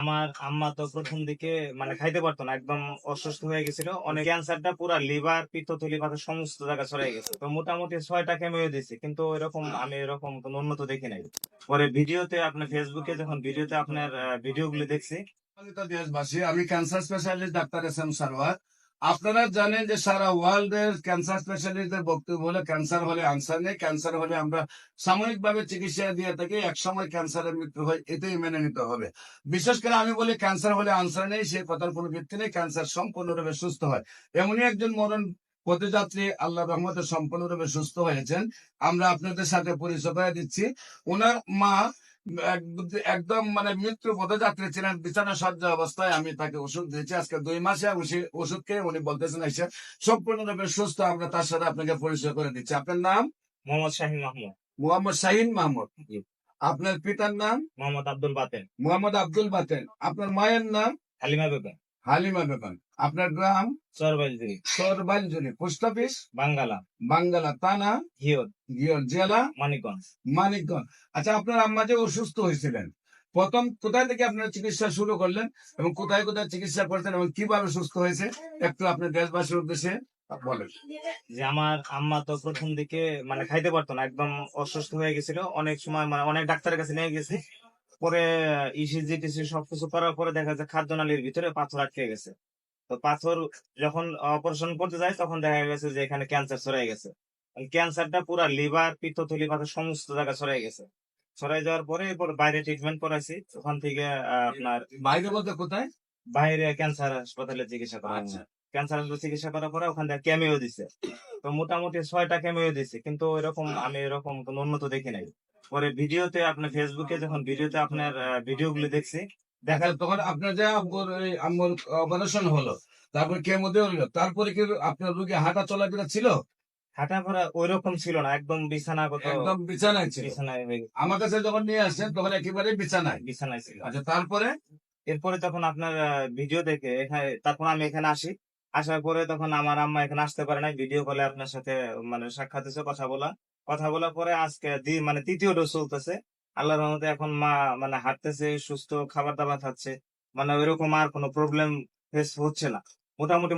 আমার আম্মা তো প্রথম দিকে খাইতে পারতো না, একদম অসুস্থ হয়ে গেছিল। অনেক ক্যান্সারটা পুরা লিভার, পিত্তথলি, পাতা সমস্ত জায়গা ছড়াই গেছে। তো মোটামুটি 6টা কেমিও দিছে, কিন্তু আমি এরকম কোনো উন্নত দেখি নাই। পরে ভিডিওতে আপনার ফেসবুকে যখন ভিডিওতে আপনার ভিডিও গুলো দেখছি। সম্মানিত দেশবাসী, আমি cancer specialist doctor S M Sarwar. আপনারা জানেন যে সারা ওয়ার্ল্ড এর ক্যান্সার স্পেশালিস্টদের বক্তব্য হলো ক্যান্সার হলে আনসার নেই, ক্যান্সার হলে আমরা সাময়িকভাবে চিকিৎসা দিয়ে থাকি, একসময় ক্যান্সারের মৃত্যু হয়, এটাই মেনে নিতে হবে। বিশেষ করে আমি বলি ক্যান্সার হলে আনসার নেই, সে কথার কোনো ভিত্তি নেই। ক্যান্সার সম্পূর্ণরূপে সুস্থ হয়। এমনই একজন মরণ পথযাত্রী আল্লাহ রহমতে সম্পূর্ণরূপে সুস্থ হয়েছেন, আমরা আপনাদের সাথে পরিচয় করে দিচ্ছি। ওনার মা একদম মৃত্যু পথযাত্রী ছিলেন, বিছানা সজ্জা অবস্থায়। আমি তাকে ওষুধ দিয়েছি, আজকে 2 মাসে ওষুধ খেয়ে উনি বলতেছেন এসে সম্পূর্ণরূপে সুস্থ। আমরা তার সাথে আপনাকে পরিচয় করে দিচ্ছি। আপনার নাম? মোহাম্মদ শাহিন মাহমুদ। মোহাম্মদ শাহিন মাহমুদ। জি। আপনার পিতার নাম? মোহাম্মদ আব্দুল বাতেন। মোহাম্মদ আব্দুল বাতেন। আপনার মায়ের নাম? হালিমা বেগম। হালিমা বেগম। আপনার গ্রাম? চরবাইজুরি। সরবাইলজুরি। Post office? বাঙ্গালা। বাঙ্গালা থানা? ঘিওর। গিয়র। জেলা? মানিকগঞ্জ। মানিকগঞ্জ। আচ্ছা, আপনার আম্মা যে অসুস্থ হয়েছিলেন, প্রথম কোথায় থেকে আপনার চিকিৎসা শুরু করলেন এবং কোথায় কোথায় চিকিৎসা করতেন এবং কিভাবে সুস্থ হয়েছে একটু আপনার দেশবাসীর উদ্দেশ্যে বলেন। যে আমার আম্মা তো প্রথম দিকে খাইতে পারতো না, একদম অসুস্থ হয়ে গেছিল। অনেক সময় অনেক ডাক্তারের কাছে নিয়ে গেছে। পরে ইসিজি টিসি সবকিছু করার পরে দেখা যায় খাদ্যনালীর ভিতরে পাথর আটকে গেছে। তো পাথর যখন অপারেশন করতে যায় তখন দেখা গেছে যে এখানে ক্যান্সার ছড়াই গেছে। ক্যান্সারটা পুরা লিভার, পিত্তথলি, পাতা সমস্ত জায়গা ছড়াই গেছে। ছড়াই যাওয়ার পরে এরপর বাইরে ট্রিটমেন্ট করাইছি। ওখান থেকে আপনার বাইরে বলতে কোথায়? বাইরে ক্যান্সার হাসপাতালে চিকিৎসা করা হয়েছে। আচ্ছা। ক্যান্সার হাসপাতালে চিকিৎসা করার পরে ওখান থেকে কেমিও দিছে। তো মোটামুটি 6টা কেমিও দিছে, কিন্তু আমি এরকম কোনো উন্নত দেখি নাই। পরে ভিডিওতে আপনার ফেসবুকে যখন ভিডিওতে আপনার ভিডিও গুলো দেখছি, দেখার তখন আপনার যে আম্মুর অপারেশন হলো, তারপর কেমো দিয়ে হলো, তারপরে কি আপনার রোগী হাঁটা চলাফেরা ছিল? হাঁটা ফেরা ওই রকম ছিল না, একদম বিছানাগত। একদম বিছানায় ছিল? বিছানায় হয়ে গেছে। আমার কাছে যখন নিয়ে আসছেন তখন একেবারে বিছানায়? বিছানায় ছিল। আচ্ছা, তারপরে? এরপরে তখন আপনার ভিডিও দেখে তারপর আমি এখানে আসি। আসার পরে তখন আমার আম্মা এখানে আসতে পারে নাই, ভিডিও কলে আপনার সাথে সাক্ষাৎ হয়েছে, কথা বলার পরে আজকে তৃতীয় ডোজ চলতেছে। আল্লাহর রহমতে এখন মা হাঁটতেছে, সুস্থ, খাবার দাবার খাচ্ছে। ওইরকম আর কোনো প্রবলেম ফেস হচ্ছে না। মোটামুটি